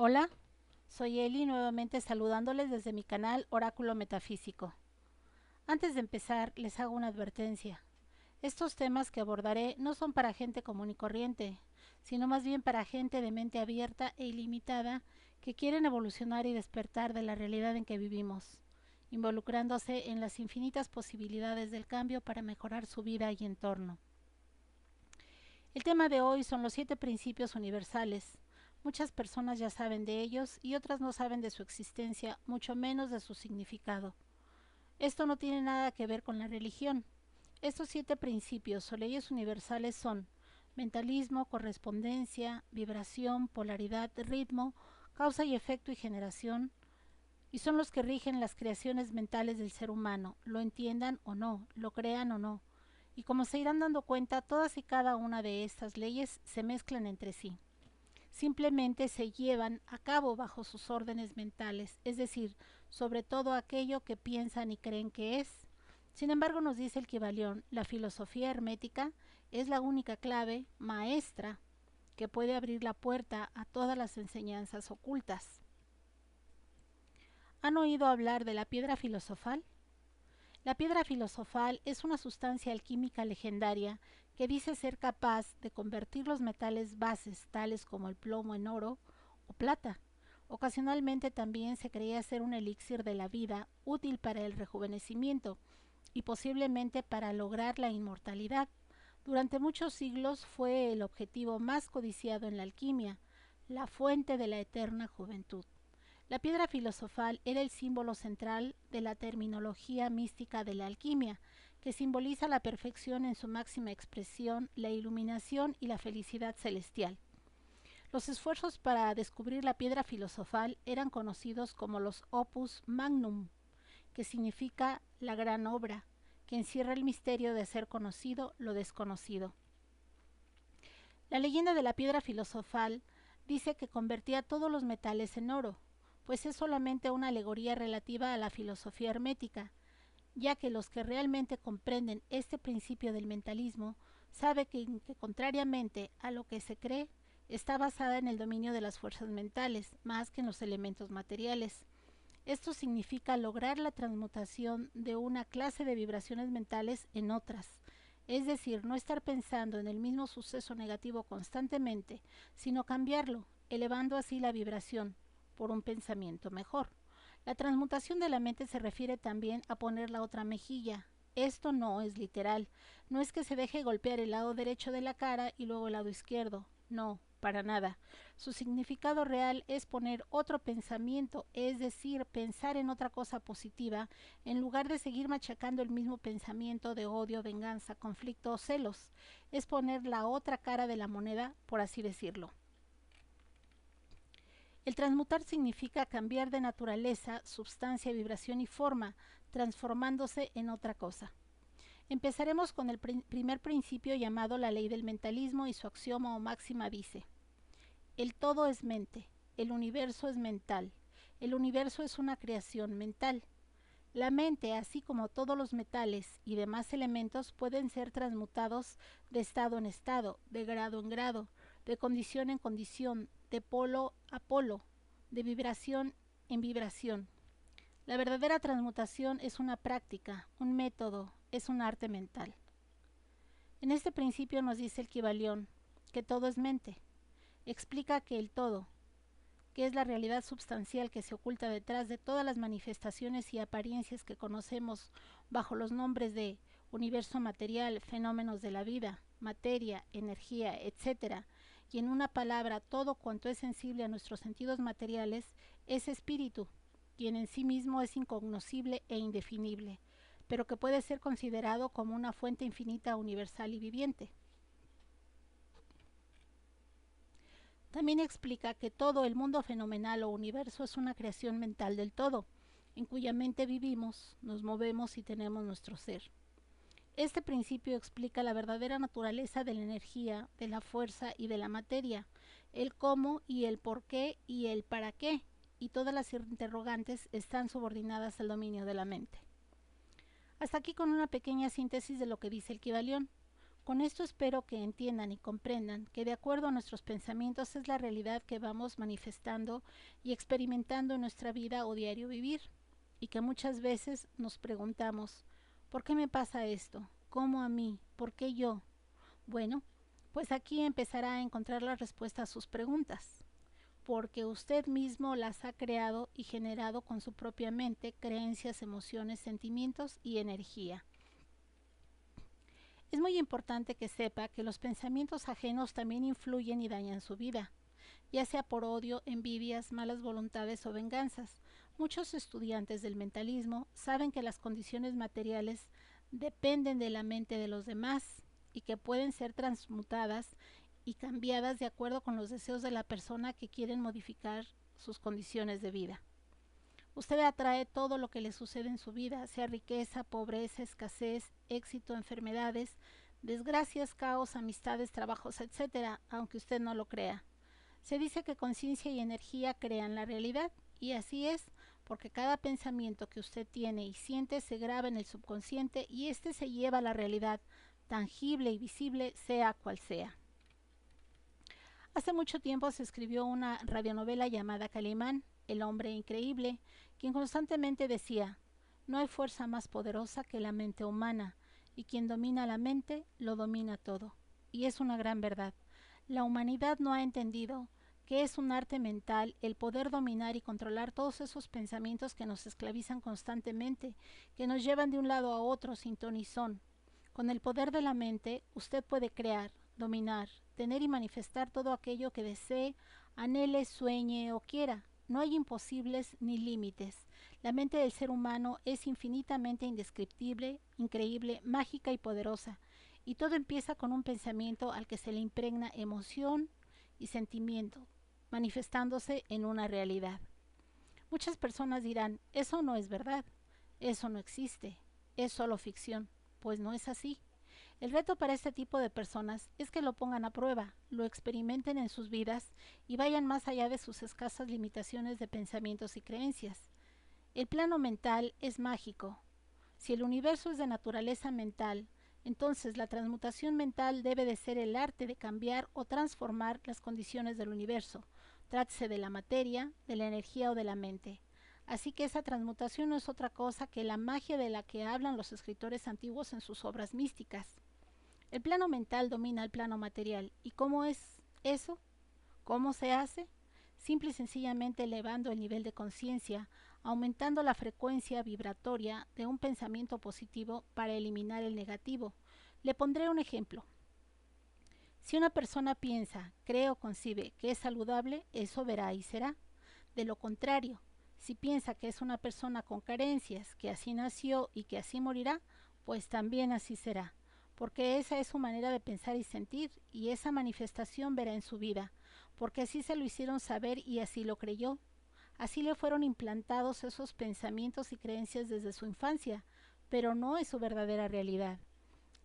Hola, soy Eli nuevamente saludándoles desde mi canal Oráculo Metafísico. Antes de empezar, les hago una advertencia. Estos temas que abordaré no son para gente común y corriente, sino más bien para gente de mente abierta e ilimitada que quieren evolucionar y despertar de la realidad en que vivimos, involucrándose en las infinitas posibilidades del cambio para mejorar su vida y entorno. El tema de hoy son los 7 principios universales. Muchas personas ya saben de ellos y otras no saben de su existencia, mucho menos de su significado. Esto no tiene nada que ver con la religión. Estos 7 principios o leyes universales son mentalismo, correspondencia, vibración, polaridad, ritmo, causa y efecto y generación, y son los que rigen las creaciones mentales del ser humano, lo entiendan o no, lo crean o no. Y como se irán dando cuenta, todas y cada una de estas leyes se mezclan entre sí. Simplemente se llevan a cabo bajo sus órdenes mentales, es decir, sobre todo aquello que piensan y creen que es. Sin embargo, nos dice el Kybalión, la filosofía hermética es la única clave maestra que puede abrir la puerta a todas las enseñanzas ocultas. ¿Han oído hablar de la piedra filosofal? La piedra filosofal es una sustancia alquímica legendaria que dice ser capaz de convertir los metales bases tales como el plomo en oro o plata. Ocasionalmente también se creía ser un elixir de la vida útil para el rejuvenecimiento y posiblemente para lograr la inmortalidad. Durante muchos siglos fue el objetivo más codiciado en la alquimia, la fuente de la eterna juventud. La piedra filosofal era el símbolo central de la terminología mística de la alquimia, que simboliza la perfección en su máxima expresión, la iluminación y la felicidad celestial. Los esfuerzos para descubrir la piedra filosofal eran conocidos como los opus magnum, que significa la gran obra, que encierra el misterio de hacer conocido lo desconocido. La leyenda de la piedra filosofal dice que convertía todos los metales en oro, pues es solamente una alegoría relativa a la filosofía hermética, ya que los que realmente comprenden este principio del mentalismo saben que contrariamente a lo que se cree, está basada en el dominio de las fuerzas mentales, más que en los elementos materiales. Esto significa lograr la transmutación de una clase de vibraciones mentales en otras, es decir, no estar pensando en el mismo suceso negativo constantemente, sino cambiarlo, elevando así la vibración por un pensamiento mejor. La transmutación de la mente se refiere también a poner la otra mejilla. Esto no es literal, no es que se deje golpear el lado derecho de la cara y luego el lado izquierdo, no, para nada. Su significado real es poner otro pensamiento, es decir, pensar en otra cosa positiva, en lugar de seguir machacando el mismo pensamiento de odio, venganza, conflicto o celos. Es poner la otra cara de la moneda, por así decirlo. El transmutar significa cambiar de naturaleza, substancia, vibración y forma, transformándose en otra cosa. Empezaremos con el primer principio llamado la ley del mentalismo y su axioma o máxima dice: el todo es mente, el universo es mental, el universo es una creación mental. La mente, así como todos los metales y demás elementos, pueden ser transmutados de estado en estado, de grado en grado, de condición en condición, de polo a polo, de vibración en vibración. La verdadera transmutación es una práctica, un método, es un arte mental. En este principio nos dice el Kybalión que todo es mente. Explica que el todo, que es la realidad substancial que se oculta detrás de todas las manifestaciones y apariencias que conocemos bajo los nombres de universo material, fenómenos de la vida, materia, energía, etc. Y en una palabra, todo cuanto es sensible a nuestros sentidos materiales es espíritu, quien en sí mismo es incognoscible e indefinible, pero que puede ser considerado como una fuente infinita, universal y viviente. También explica que todo el mundo fenomenal o universo es una creación mental del todo, en cuya mente vivimos, nos movemos y tenemos nuestro ser. Este principio explica la verdadera naturaleza de la energía, de la fuerza y de la materia, el cómo y el por qué y el para qué, y todas las interrogantes están subordinadas al dominio de la mente. Hasta aquí con una pequeña síntesis de lo que dice el Kybalión. Con esto espero que entiendan y comprendan que de acuerdo a nuestros pensamientos es la realidad que vamos manifestando y experimentando en nuestra vida o diario vivir, y que muchas veces nos preguntamos, ¿por qué me pasa esto? ¿Cómo a mí? ¿Por qué yo? Bueno, pues aquí empezará a encontrar la respuesta a sus preguntas, porque usted mismo las ha creado y generado con su propia mente, creencias, emociones, sentimientos y energía. Es muy importante que sepa que los pensamientos ajenos también influyen y dañan su vida, ya sea por odio, envidias, malas voluntades o venganzas. Muchos estudiantes del mentalismo saben que las condiciones materiales dependen de la mente de los demás y que pueden ser transmutadas y cambiadas de acuerdo con los deseos de la persona que quieren modificar sus condiciones de vida. Usted atrae todo lo que le sucede en su vida, sea riqueza, pobreza, escasez, éxito, enfermedades, desgracias, caos, amistades, trabajos, etcétera, aunque usted no lo crea. Se dice que conciencia y energía crean la realidad, y así es, porque cada pensamiento que usted tiene y siente se graba en el subconsciente y éste se lleva a la realidad, tangible y visible, sea cual sea. Hace mucho tiempo se escribió una radionovela llamada Calimán, el hombre increíble, quien constantemente decía, no hay fuerza más poderosa que la mente humana, y quien domina la mente lo domina todo. Y es una gran verdad. La humanidad no ha entendido que es un arte mental el poder dominar y controlar todos esos pensamientos que nos esclavizan constantemente, que nos llevan de un lado a otro sin ton ni son. Con el poder de la mente, usted puede crear, dominar, tener y manifestar todo aquello que desee, anhele, sueñe o quiera. No hay imposibles ni límites. La mente del ser humano es infinitamente indescriptible, increíble, mágica y poderosa. Y todo empieza con un pensamiento al que se le impregna emoción y sentimiento, manifestándose en una realidad. Muchas personas dirán, eso no es verdad, eso no existe, es solo ficción. Pues no es así. El reto para este tipo de personas es que lo pongan a prueba, lo experimenten en sus vidas y vayan más allá de sus escasas limitaciones de pensamientos y creencias. El plano mental es mágico. Si el universo es de naturaleza mental, entonces la transmutación mental debe de ser el arte de cambiar o transformar las condiciones del universo, trátese de la materia, de la energía o de la mente. Así que esa transmutación no es otra cosa que la magia de la que hablan los escritores antiguos en sus obras místicas. El plano mental domina el plano material. ¿Y cómo es eso? ¿Cómo se hace? Simple y sencillamente elevando el nivel de conciencia, aumentando la frecuencia vibratoria de un pensamiento positivo para eliminar el negativo. Le pondré un ejemplo. Si una persona piensa, cree o concibe que es saludable, eso verá y será. De lo contrario, si piensa que es una persona con carencias, que así nació y que así morirá, pues también así será, porque esa es su manera de pensar y sentir, y esa manifestación verá en su vida, porque así se lo hicieron saber y así lo creyó. Así le fueron implantados esos pensamientos y creencias desde su infancia, pero no es su verdadera realidad.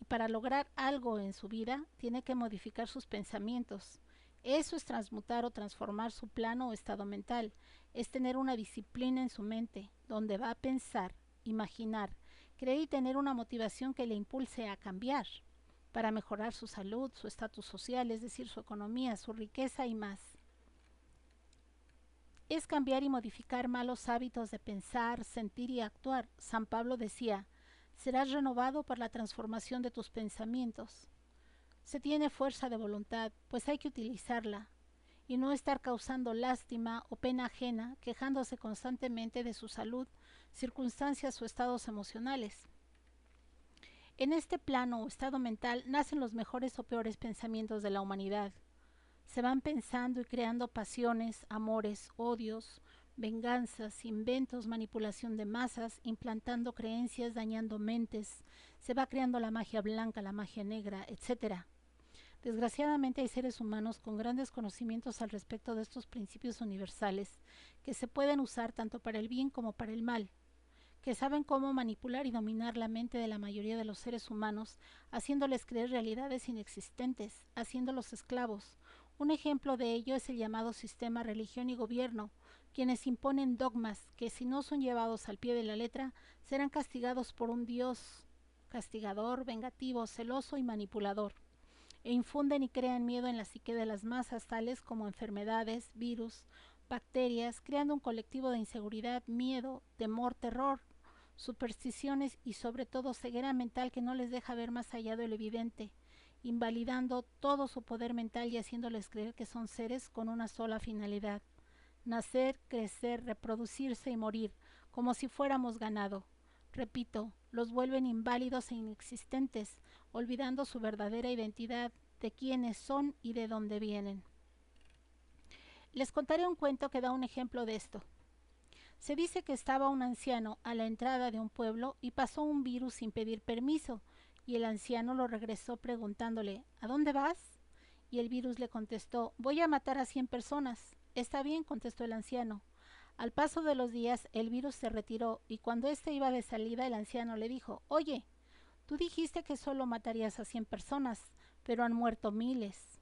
Y para lograr algo en su vida, tiene que modificar sus pensamientos. Eso es transmutar o transformar su plano o estado mental. Es tener una disciplina en su mente, donde va a pensar, imaginar, creer y tener una motivación que le impulse a cambiar, para mejorar su salud, su estatus social, es decir, su economía, su riqueza y más. Es cambiar y modificar malos hábitos de pensar, sentir y actuar. San Pablo decía, serás renovado por la transformación de tus pensamientos. Se tiene fuerza de voluntad, pues hay que utilizarla, y no estar causando lástima o pena ajena, quejándose constantemente de su salud, circunstancias o estados emocionales. En este plano o estado mental nacen los mejores o peores pensamientos de la humanidad. Se van pensando y creando pasiones, amores, odios, venganzas, inventos, manipulación de masas, implantando creencias, dañando mentes. Se va creando la magia blanca, la magia negra, etcétera. Desgraciadamente hay seres humanos con grandes conocimientos al respecto de estos principios universales, que se pueden usar tanto para el bien como para el mal, que saben cómo manipular y dominar la mente de la mayoría de los seres humanos, haciéndoles creer realidades inexistentes, haciéndolos esclavos. Un ejemplo de ello es el llamado sistema religión y gobierno, quienes imponen dogmas que si no son llevados al pie de la letra serán castigados por un Dios castigador, vengativo, celoso y manipulador, e infunden y crean miedo en la psique de las masas, tales como enfermedades, virus, bacterias, creando un colectivo de inseguridad, miedo, temor, terror, supersticiones y sobre todo ceguera mental que no les deja ver más allá de lo evidente, invalidando todo su poder mental y haciéndoles creer que son seres con una sola finalidad: nacer, crecer, reproducirse y morir, como si fuéramos ganado. Repito, los vuelven inválidos e inexistentes, olvidando su verdadera identidad, de quiénes son y de dónde vienen. Les contaré un cuento que da un ejemplo de esto. Se dice que estaba un anciano a la entrada de un pueblo y pasó un virus sin pedir permiso, y el anciano lo regresó preguntándole: ¿A dónde vas? Y el virus le contestó: voy a matar a 100 personas. Está bien, contestó el anciano. Al paso de los días, el virus se retiró, y cuando éste iba de salida, el anciano le dijo: oye, tú dijiste que solo matarías a 100 personas, pero han muerto miles.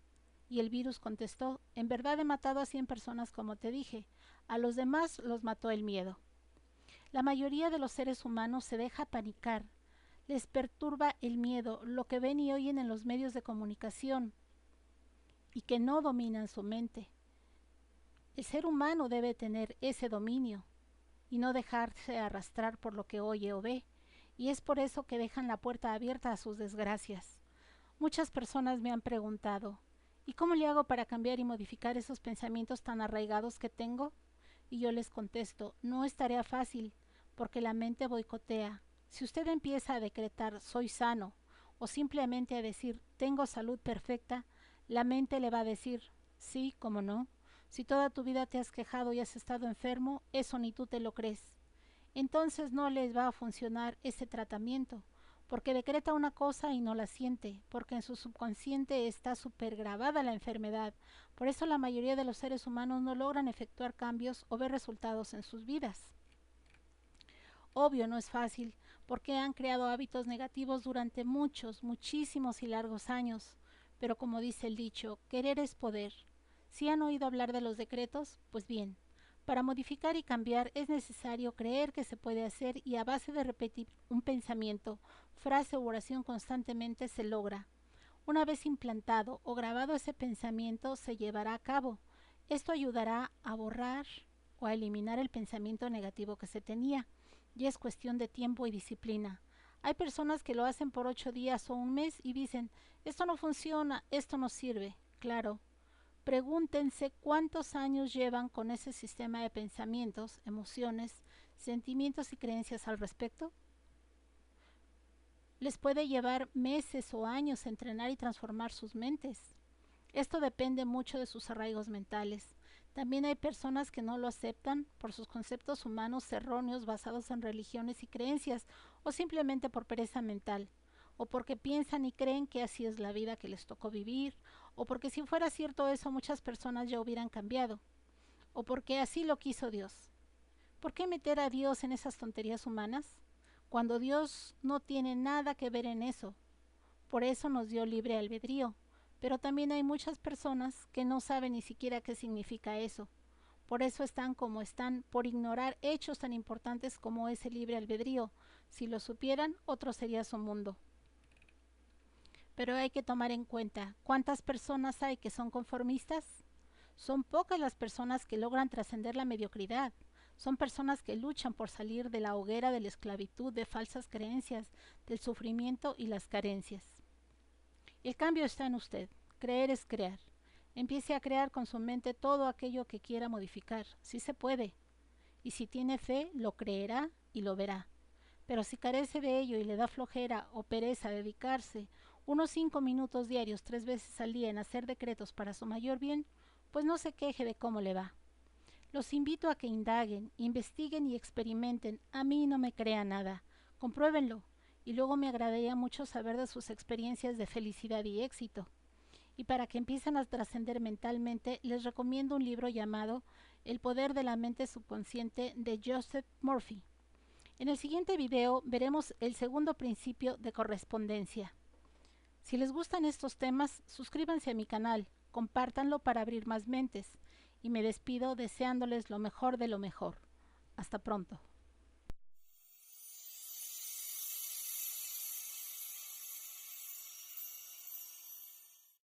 Y el virus contestó: en verdad he matado a 100 personas como te dije, a los demás los mató el miedo. La mayoría de los seres humanos se deja panicar, les perturba el miedo, lo que ven y oyen en los medios de comunicación, y que no dominan su mente. El ser humano debe tener ese dominio y no dejarse arrastrar por lo que oye o ve, y es por eso que dejan la puerta abierta a sus desgracias. Muchas personas me han preguntado: ¿y cómo le hago para cambiar y modificar esos pensamientos tan arraigados que tengo? Y yo les contesto: no es tarea fácil, porque la mente boicotea. Si usted empieza a decretar soy sano, o simplemente a decir tengo salud perfecta, la mente le va a decir sí, cómo no. Si toda tu vida te has quejado y has estado enfermo, eso ni tú te lo crees. Entonces no les va a funcionar ese tratamiento, porque decreta una cosa y no la siente, porque en su subconsciente está súper grabada la enfermedad. Por eso la mayoría de los seres humanos no logran efectuar cambios o ver resultados en sus vidas. Obvio, no es fácil, porque han creado hábitos negativos durante muchos, muchísimos y largos años. Pero como dice el dicho, querer es poder. ¿Si han oído hablar de los decretos? Pues bien, para modificar y cambiar es necesario creer que se puede hacer, y a base de repetir un pensamiento, frase u oración constantemente se logra. Una vez implantado o grabado ese pensamiento, se llevará a cabo. Esto ayudará a borrar o a eliminar el pensamiento negativo que se tenía. Y es cuestión de tiempo y disciplina. Hay personas que lo hacen por 8 días o un mes y dicen: esto no funciona, esto no sirve. Claro, pregúntense cuántos años llevan con ese sistema de pensamientos, emociones, sentimientos y creencias al respecto. Les puede llevar meses o años entrenar y transformar sus mentes. Esto depende mucho de sus arraigos mentales. También hay personas que no lo aceptan por sus conceptos humanos erróneos basados en religiones y creencias, o simplemente por pereza mental, o porque piensan y creen que así es la vida que les tocó vivir, o porque si fuera cierto eso muchas personas ya hubieran cambiado, o porque así lo quiso Dios. ¿Por qué meter a Dios en esas tonterías humanas, cuando Dios no tiene nada que ver en eso? Por eso nos dio libre albedrío. Pero también hay muchas personas que no saben ni siquiera qué significa eso. Por eso están como están, por ignorar hechos tan importantes como ese libre albedrío. Si lo supieran, otro sería su mundo. Pero hay que tomar en cuenta, ¿cuántas personas hay que son conformistas? Son pocas las personas que logran trascender la mediocridad. Son personas que luchan por salir de la hoguera de la esclavitud, de falsas creencias, del sufrimiento y las carencias. El cambio está en usted. Creer es crear. Empiece a crear con su mente todo aquello que quiera modificar. Sí se puede. Y si tiene fe, lo creerá y lo verá. Pero si carece de ello y le da flojera o pereza dedicarse unos 5 minutos diarios 3 veces al día en hacer decretos para su mayor bien, pues no se queje de cómo le va. Los invito a que indaguen, investiguen y experimenten. A mí no me crean nada. Compruébenlo. Y luego me agradaría mucho saber de sus experiencias de felicidad y éxito. Y para que empiecen a trascender mentalmente, les recomiendo un libro llamado El poder de la mente subconsciente de Joseph Murphy. En el siguiente video veremos el segundo principio de correspondencia. Si les gustan estos temas, suscríbanse a mi canal, compártanlo para abrir más mentes, y me despido deseándoles lo mejor de lo mejor. Hasta pronto.